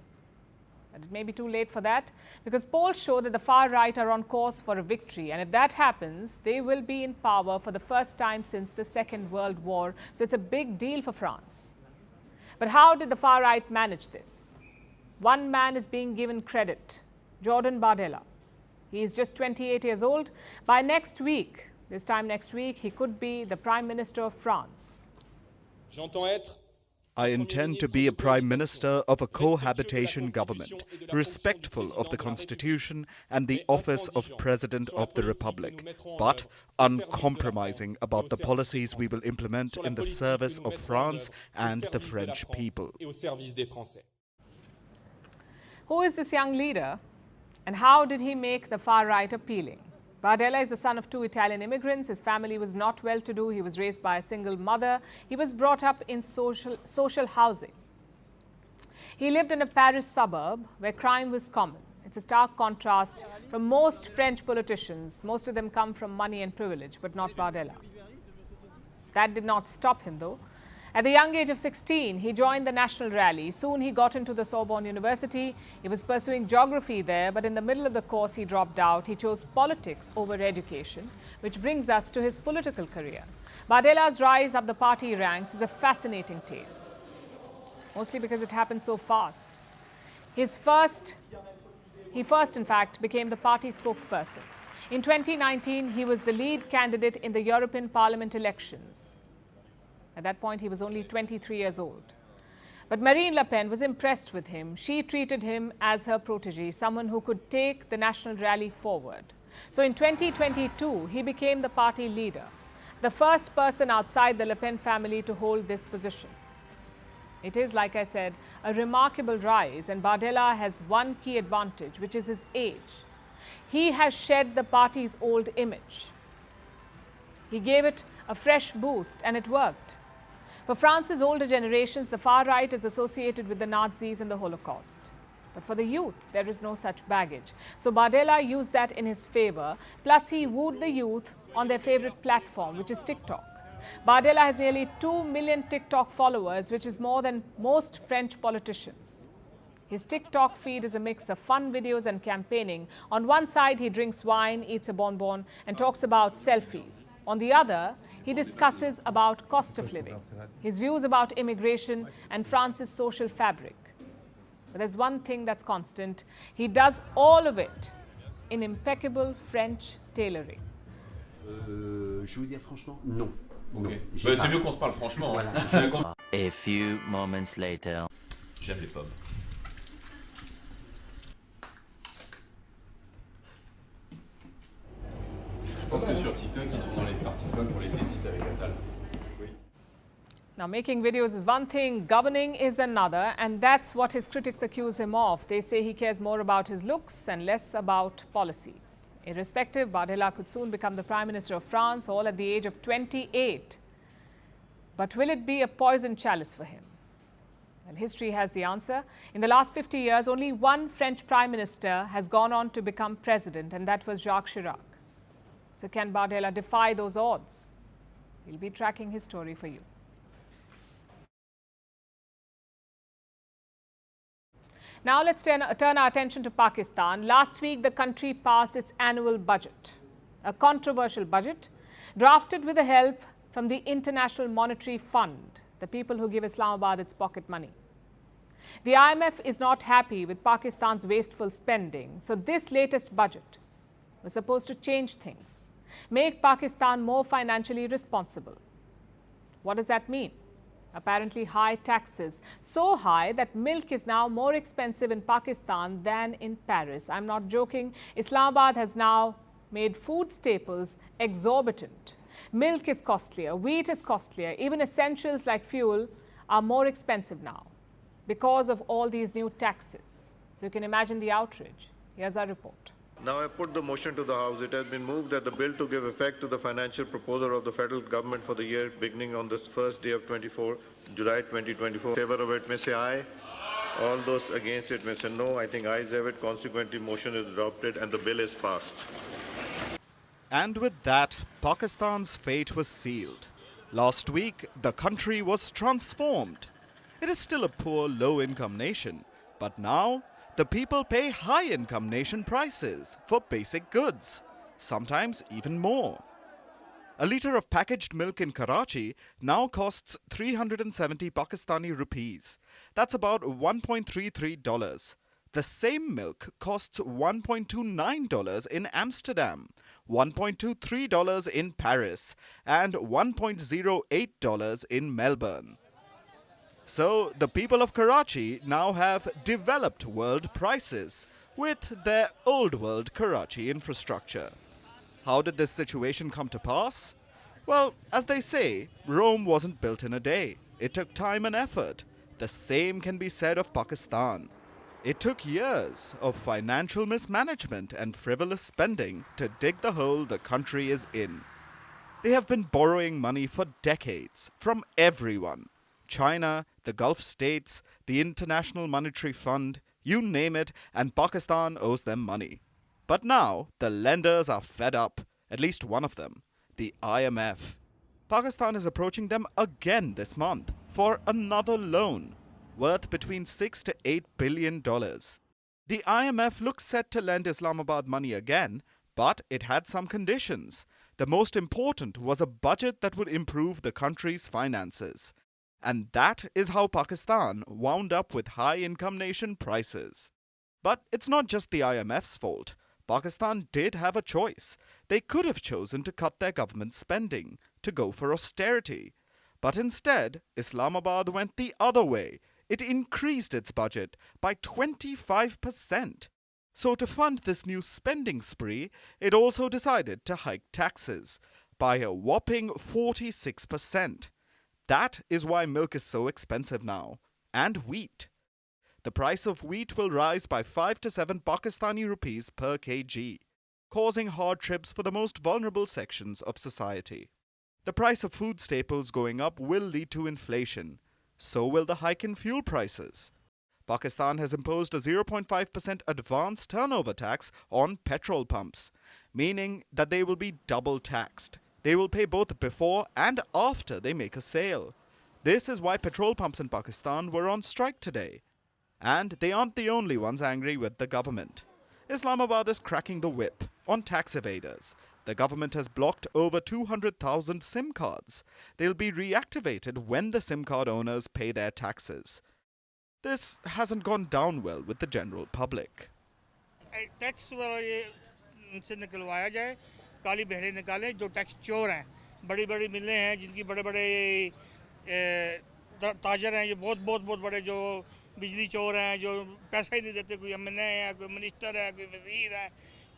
But it may be too late for that, because polls show that the far right are on course for a victory. And if that happens, they will be in power for the first time since the Second World War. So it's a big deal for France. But how did the far right manage this? One man is being given credit, Jordan Bardella. He is just 28 years old. By next week, this time next week, he could be the Prime Minister of France. I intend to be a Prime Minister of a cohabitation government, respectful of the Constitution and the office of President of the Republic, but uncompromising about the policies we will implement in the service of France and the French people. Who is this young leader, and how did he make the far right appealing? Bardella is the son of 2 Italian immigrants. His family was not well-to-do. He was raised by a single mother. He was brought up in social housing. He lived in a Paris suburb where crime was common. It's a stark contrast from most French politicians. Most of them come from money and privilege, but not Bardella. That did not stop him, though. At the young age of 16, he joined the National Rally. Soon he got into the Sorbonne University. He was pursuing geography there, but in the middle of the course he dropped out. He chose politics over education, which brings us to his political career. Bardela's rise up the party ranks is a fascinating tale, mostly because it happened so fast. He first, in fact, became the party spokesperson. In 2019, he was the lead candidate in the European Parliament elections. At that point, he was only 23 years old. But Marine Le Pen was impressed with him. She treated him as her protege, someone who could take the National Rally forward. So in 2022, he became the party leader, the first person outside the Le Pen family to hold this position. It is, like I said, a remarkable rise, and Bardella has one key advantage, which is his age. He has shed the party's old image. He gave it a fresh boost, and it worked. For France's older generations, the far right is associated with the Nazis and the Holocaust. But for the youth, there is no such baggage. So Bardella used that in his favor. Plus, he wooed the youth on their favorite platform, which is TikTok. Bardella has nearly 2 million TikTok followers, which is more than most French politicians. His TikTok feed is a mix of fun videos and campaigning. On one side, he drinks wine, eats a bonbon, and talks about selfies. On the other, he discusses about cost of living, his views about immigration, and France's social fabric. But there's one thing that's constant. He does all of it in impeccable French tailoring. Je veux dire franchement, non. Ok. C'est mieux qu'on se parle franchement. Voilà. A few moments later. J'aime les pommes. Je pense que sur TikTok, ils sont dans les stars TikTok pour les edits avec Attal. Now, making videos is one thing, governing is another, and that's what his critics accuse him of. They say he cares more about his looks and less about policies. Irrespective, Bardella could soon become the Prime Minister of France, all at the age of 28. But will it be a poison chalice for him? Well, history has the answer. In the last 50 years, only one French Prime Minister has gone on to become president, and that was Jacques Chirac. So can Bardella defy those odds? We'll be tracking his story for you. Now let's turn our attention to Pakistan. Last week, the country passed its annual budget, a controversial budget drafted with the help from the International Monetary Fund, the people who give Islamabad its pocket money. The IMF is not happy with Pakistan's wasteful spending, so this latest budget was supposed to change things, make Pakistan more financially responsible. What does that mean? Apparently high taxes, so high that milk is now more expensive in Pakistan than in Paris. I'm not joking. Islamabad has now made food staples exorbitant. Milk is costlier, wheat is costlier, even essentials like fuel are more expensive now because of all these new taxes. So you can imagine the outrage. Here's our report. Now I put the motion to the House. It has been moved that the bill to give effect to the financial proposal of the federal government for the year beginning on the first day of July 2024. In favor of it may say aye. All those against it may say no. I think ayes have it. Consequently, motion is adopted and the bill is passed. And with that, Pakistan's fate was sealed. Last week, the country was transformed. It is still a poor, low-income nation, but now the people pay high-income nation prices for basic goods, sometimes even more. A litre of packaged milk in Karachi now costs 370 Pakistani rupees. That's about $1.33. The same milk costs $1.29 in Amsterdam, $1.23 in Paris, and $1.08 in Melbourne. So, the people of Karachi now have developed world prices with their old world Karachi infrastructure. How did this situation come to pass? Well, as they say, Rome wasn't built in a day. It took time and effort. The same can be said of Pakistan. It took years of financial mismanagement and frivolous spending to dig the hole the country is in. They have been borrowing money for decades from everyone. China, the Gulf states, the International Monetary Fund, you name it, and Pakistan owes them money. But now, the lenders are fed up, at least one of them, the IMF. Pakistan is approaching them again this month for another loan worth between $6 to $8 billion. The IMF looks set to lend Islamabad money again, but it had some conditions. The most important was a budget that would improve the country's finances. And that is how Pakistan wound up with high-income nation prices. But it's not just the IMF's fault. Pakistan did have a choice. They could have chosen to cut their government spending, to go for austerity. But instead, Islamabad went the other way. It increased its budget by 25%. So to fund this new spending spree, it also decided to hike taxes by a whopping 46%. That is why milk is so expensive now, and wheat. The price of wheat will rise by 5 to 7 Pakistani rupees per kg, causing hardships for the most vulnerable sections of society. The price of food staples going up will lead to inflation. So will the hike in fuel prices. Pakistan has imposed a 0.5% advance turnover tax on petrol pumps, meaning that they will be double taxed. They will pay both before and after they make a sale. This is why petrol pumps in Pakistan were on strike today. And they aren't the only ones angry with the government. Islamabad is cracking the whip on tax evaders. The government has blocked over 200,000 SIM cards. They'll be reactivated when the SIM card owners pay their taxes. This hasn't gone down well with the general public. Tax से निकलवाया जाए, काली बहरें निकालें जो tax चोर हैं, बड़ी-बड़ी मिलें हैं जिनकी बड़े-बड़े ताजर हैं, ये बहुत बड़े जो बिजली चोर हैं, जो पैसा ही नहीं देते, कोई एमएनए है, कोई मिनिस्टर है, कोई वजीर है,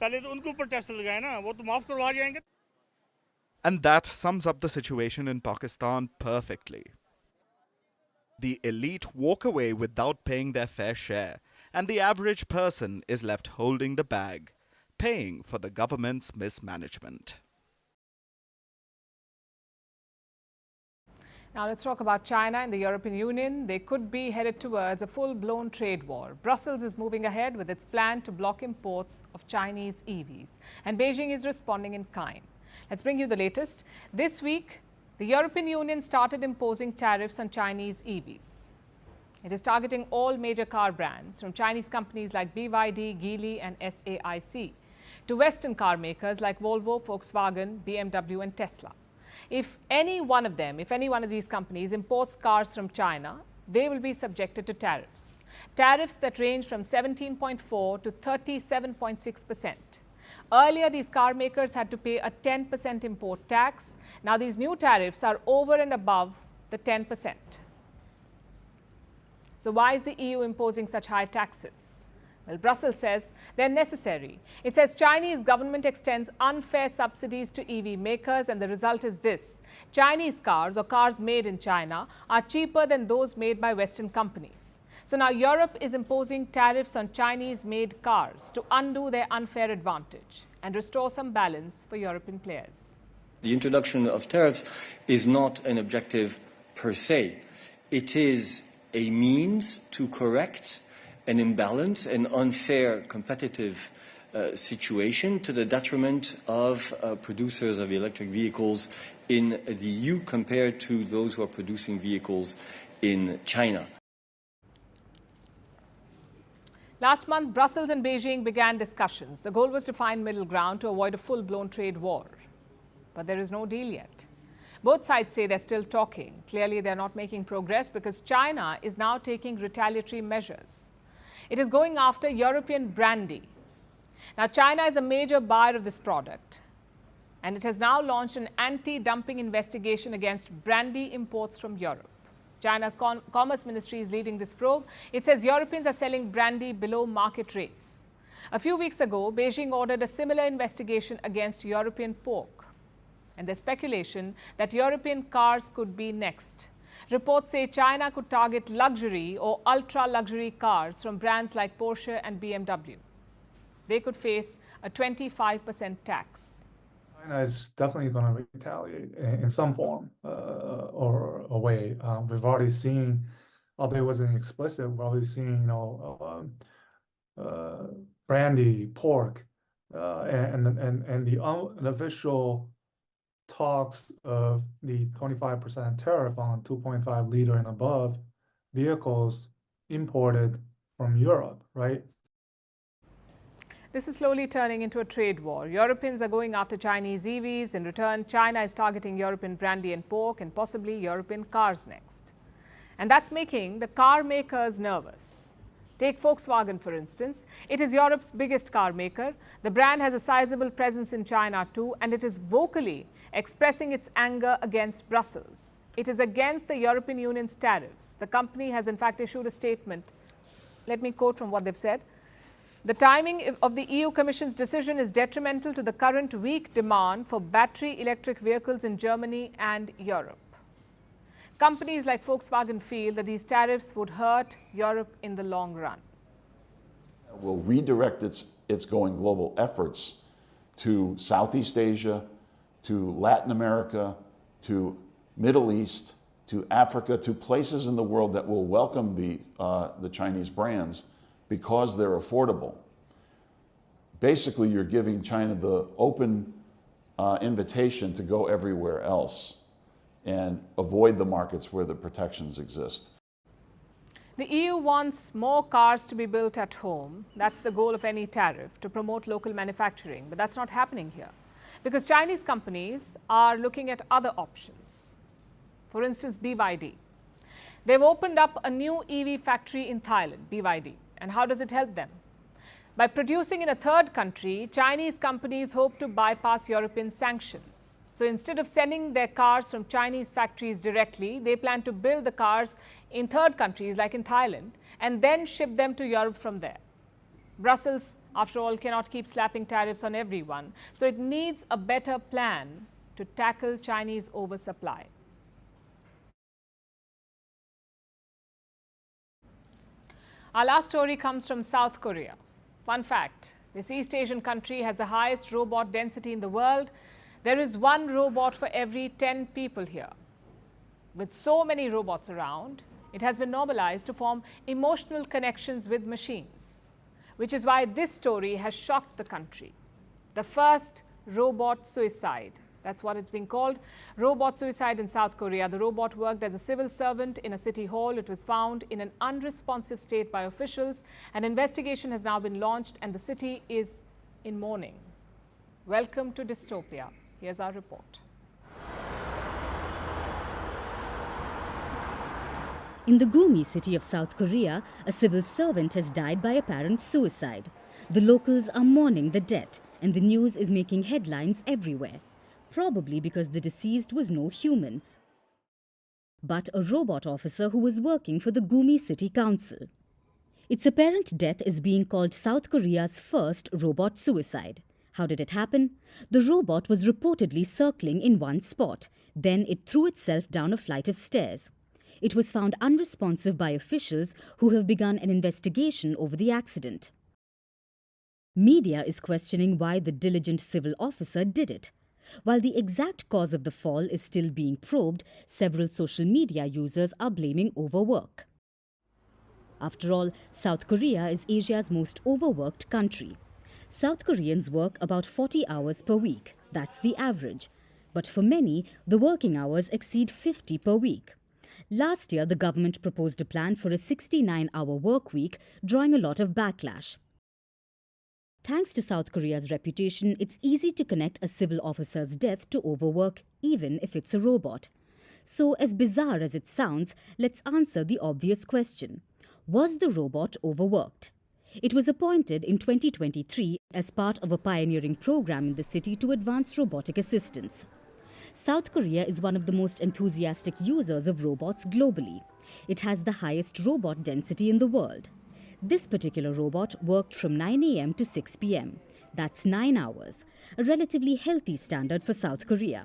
पहले तो उनके ऊपर टैक्स लगाए ना, वो तो माफ करवा जाएंगे. And that sums up the situation in Pakistan perfectly. The elite walk away without paying their fair share, and the average person is left holding the bag, paying for the government's mismanagement. Now let's talk about China and the European Union. They could be headed towards a full-blown trade war. Brussels is moving ahead with its plan to block imports of Chinese EVs, and Beijing is responding in kind. Let's bring you the latest. This week, the European Union started imposing tariffs on Chinese EVs. It is targeting all major car brands, from Chinese companies like BYD, Geely and SAIC, to Western car makers like Volvo, Volkswagen, BMW and Tesla. If any one of these companies imports cars from China, they will be subjected to tariffs. Tariffs that range from 17.4 to 37.6%. Earlier, these car makers had to pay a 10% import tax. Now, these new tariffs are over and above the 10%. So why is the EU imposing such high taxes? Well, Brussels says they're necessary. It says Chinese government extends unfair subsidies to EV makers, and the result is this. Chinese cars, or cars made in China, are cheaper than those made by Western companies. So now Europe is imposing tariffs on Chinese-made cars to undo their unfair advantage and restore some balance for European players. The introduction of tariffs is not an objective per se. It is a means to correct an imbalance, an unfair competitive situation to the detriment of producers of electric vehicles in the EU compared to those who are producing vehicles in China. Last month, Brussels and Beijing began discussions. The goal was to find middle ground to avoid a full-blown trade war. But there is no deal yet. Both sides say they're still talking. Clearly, they're not making progress because China is now taking retaliatory measures. It is going after European brandy. Now, China is a major buyer of this product, and it has now launched an anti-dumping investigation against brandy imports from Europe. China's Commerce Ministry is leading this probe. It says Europeans are selling brandy below market rates. A few weeks ago, Beijing ordered a similar investigation against European pork. And there's speculation that European cars could be next. Reports say China could target luxury or ultra-luxury cars from brands like Porsche and BMW. They could face a 25% tax. China is definitely going to retaliate in some form or a way. We've already seen, although it wasn't explicit, we've already seen, brandy, pork, and the unofficial talks of the 25% tariff on 2.5 liter and above vehicles imported from Europe, right? This is slowly turning into a trade war. Europeans are going after Chinese EVs. In return, China is targeting European brandy and pork and possibly European cars next. And that's making the car makers nervous. Take Volkswagen, for instance. It is Europe's biggest car maker. The brand has a sizable presence in China too, and it is vocally expressing its anger against Brussels. It is against the European Union's tariffs. The company has in fact issued a statement. Let me quote from what they've said. The timing of the EU Commission's decision is detrimental to the current weak demand for battery electric vehicles in Germany and Europe. Companies like Volkswagen feel that these tariffs would hurt Europe in the long run. Will redirect its going global efforts to Southeast Asia, to Latin America, to Middle East, to Africa, to places in the world that will welcome the Chinese brands because they're affordable. Basically, you're giving China the open invitation to go everywhere else and avoid the markets where the protections exist. The EU wants more cars to be built at home. That's the goal of any tariff, to promote local manufacturing. But that's not happening here because Chinese companies are looking at other options. For instance, BYD. They've opened up a new EV factory in Thailand, BYD. And how does it help them? By producing in a third country, Chinese companies hope to bypass European sanctions. So instead of sending their cars from Chinese factories directly, they plan to build the cars in third countries like in Thailand and then ship them to Europe from there. Brussels, after all, cannot keep slapping tariffs on everyone. So it needs a better plan to tackle Chinese oversupply. Our last story comes from South Korea. Fun fact, this East Asian country has the highest robot density in the world. There is one robot for every 10 people here. With so many robots around, it has been normalized to form emotional connections with machines, which is why this story has shocked the country. The first robot suicide. That's what it's being called. Robot suicide in South Korea. The robot worked as a civil servant in a city hall. It was found in an unresponsive state by officials. An investigation has now been launched and the city is in mourning. Welcome to dystopia. Here's our report. In the Gumi city of South Korea, a civil servant has died by apparent suicide. The locals are mourning the death and the news is making headlines everywhere. Probably because the deceased was no human, but a robot officer who was working for the Gumi City Council. Its apparent death is being called South Korea's first robot suicide. How did it happen? The robot was reportedly circling in one spot. Then it threw itself down a flight of stairs. It was found unresponsive by officials who have begun an investigation over the accident. Media is questioning why the diligent civil officer did it. While the exact cause of the fall is still being probed, several social media users are blaming overwork. After all, South Korea is Asia's most overworked country. South Koreans work about 40 hours per week. That's the average. But for many, the working hours exceed 50 per week. Last year, the government proposed a plan for a 69-hour work week, drawing a lot of backlash. Thanks to South Korea's reputation, it's easy to connect a civil officer's death to overwork, even if it's a robot. So, as bizarre as it sounds, let's answer the obvious question. Was the robot overworked? It was appointed in 2023 as part of a pioneering program in the city to advance robotic assistance. South Korea is one of the most enthusiastic users of robots globally. It has the highest robot density in the world. This particular robot worked from 9 a.m. to 6 p.m. That's 9 hours, a relatively healthy standard for South Korea.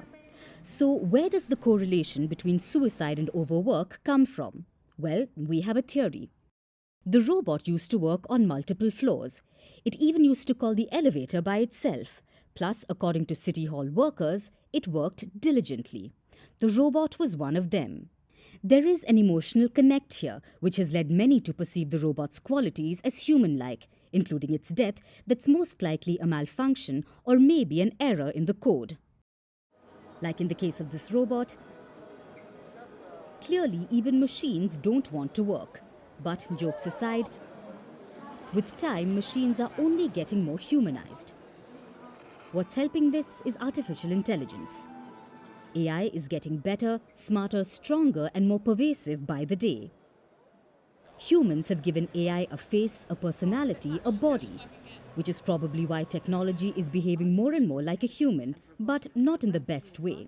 So where does the correlation between suicide and overwork come from? Well, we have a theory. The robot used to work on multiple floors. It even used to call the elevator by itself. Plus, according to City Hall workers, it worked diligently. The robot was one of them. There is an emotional connect here, which has led many to perceive the robot's qualities as human-like, including its death that's most likely a malfunction or maybe an error in the code. like in the case of this robot. Clearly, even machines don't want to work. But jokes aside, with time, machines are only getting more humanized. What's helping this is artificial intelligence. AI is getting better, smarter, stronger, and more pervasive by the day. Humans have given AI a face, a personality, a body, which is probably why technology is behaving more and more like a human, but not in the best way.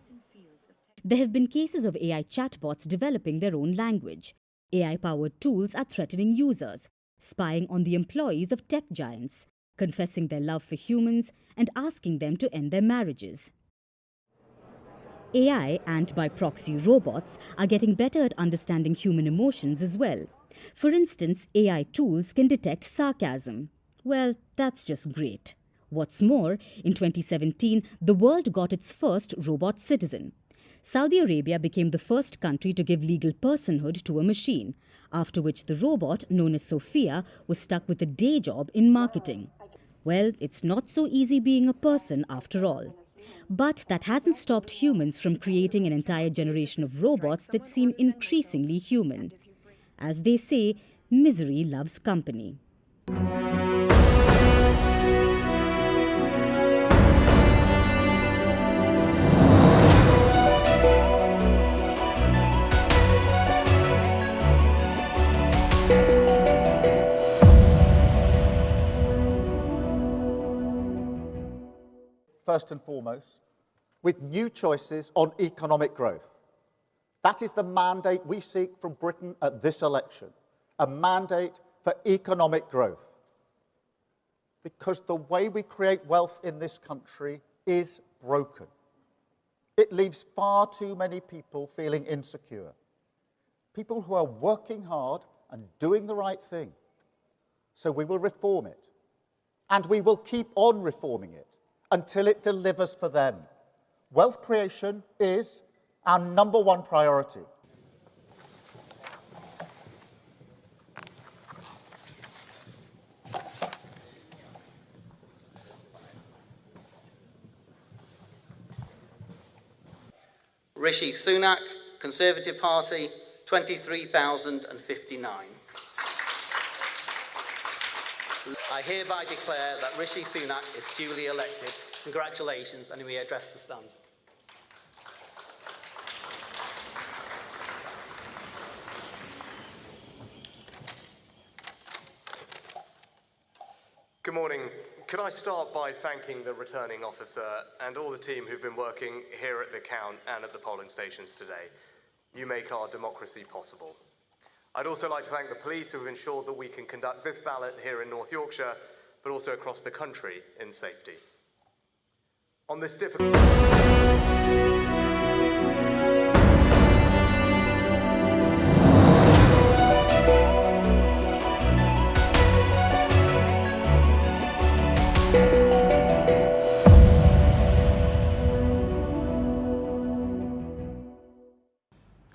There have been cases of AI chatbots developing their own language. AI-powered tools are threatening users, spying on the employees of tech giants, confessing their love for humans, and asking them to end their marriages. AI, and by proxy robots, are getting better at understanding human emotions as well. For instance, AI tools can detect sarcasm. Well, that's just great. What's more, in 2017, the world got its first robot citizen. Saudi Arabia became the first country to give legal personhood to a machine, after which the robot, known as Sophia, was stuck with a day job in marketing. Well, it's not so easy being a person after all. But that hasn't stopped humans from creating an entire generation of robots that seem increasingly human. As they say, misery loves company. First and foremost, with new choices on economic growth. That is the mandate we seek from Britain at this election, a mandate for economic growth. Because the way we create wealth in this country is broken. It leaves far too many people feeling insecure. People who are working hard and doing the right thing. So we will reform it. And we will keep on reforming it until it delivers for them. Wealth creation is our #1 priority. Rishi Sunak, Conservative Party, 23,059. I hereby declare that Rishi Sunak is duly elected. Congratulations, and he may address the stand. Good morning. Could I start by thanking the returning officer and all the team who've been working here at the count and at the polling stations today. You make our democracy possible. I'd also like to thank the police who have ensured that we can conduct this ballot here in North Yorkshire, but also across the country in safety. On this difficult...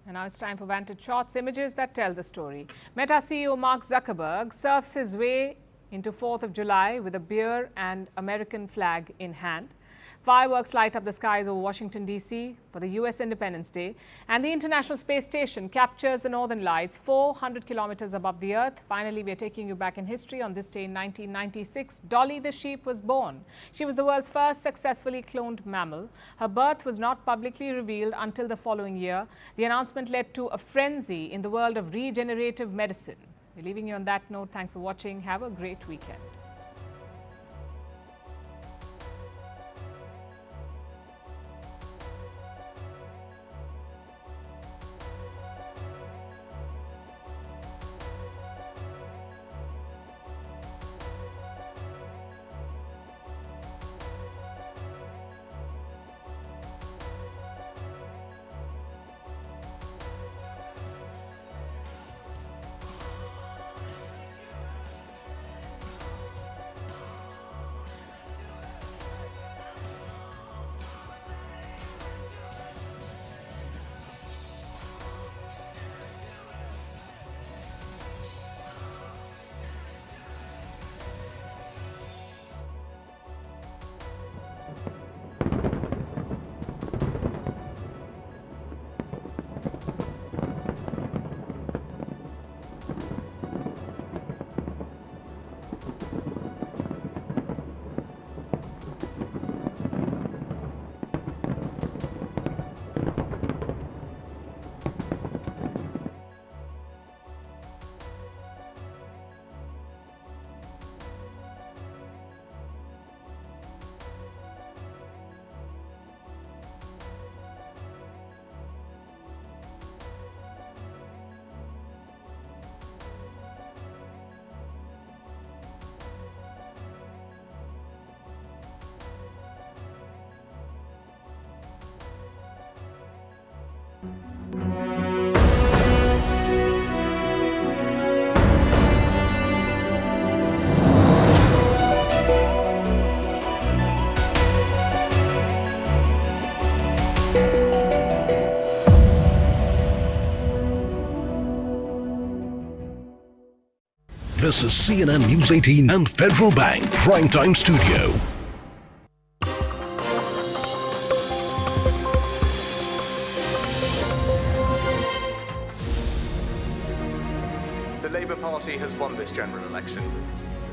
And now it's time for Vantage Shots, images that tell the story. Meta CEO Mark Zuckerberg surfs his way into 4th of July with a beer and American flag in hand. Fireworks light up the skies over Washington, D.C. for the U.S. Independence Day. And the International Space Station captures the Northern Lights 400 kilometers above the Earth. Finally, we are taking you back in history. On this day in 1996, Dolly the sheep was born. She was the world's first successfully cloned mammal. Her birth was not publicly revealed until the following year. The announcement led to a frenzy in the world of regenerative medicine. We're leaving you on that note. Thanks for watching. Have a great weekend. This is CNN News 18 and Federal Bank Primetime Studio. The Labour Party has won this general election,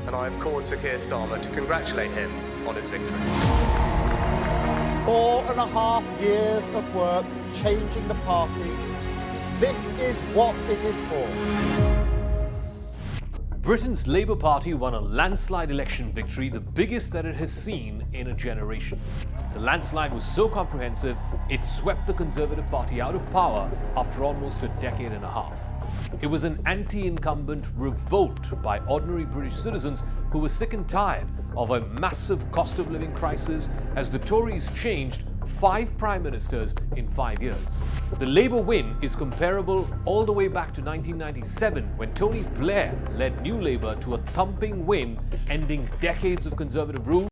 and I have called Sir Keir Starmer to congratulate him on his victory. 4.5 years of work changing the party. This is what it is for. Britain's Labour Party won a landslide election victory, the biggest that it has seen in a generation. The landslide was so comprehensive, it swept the Conservative Party out of power after almost a decade and a half. It was an anti-incumbent revolt by ordinary British citizens who were sick and tired of a massive cost of living crisis as the Tories changed 5 prime ministers in 5 years. The Labour win is comparable all the way back to 1997 when Tony Blair led New Labour to a thumping win, ending decades of Conservative rule.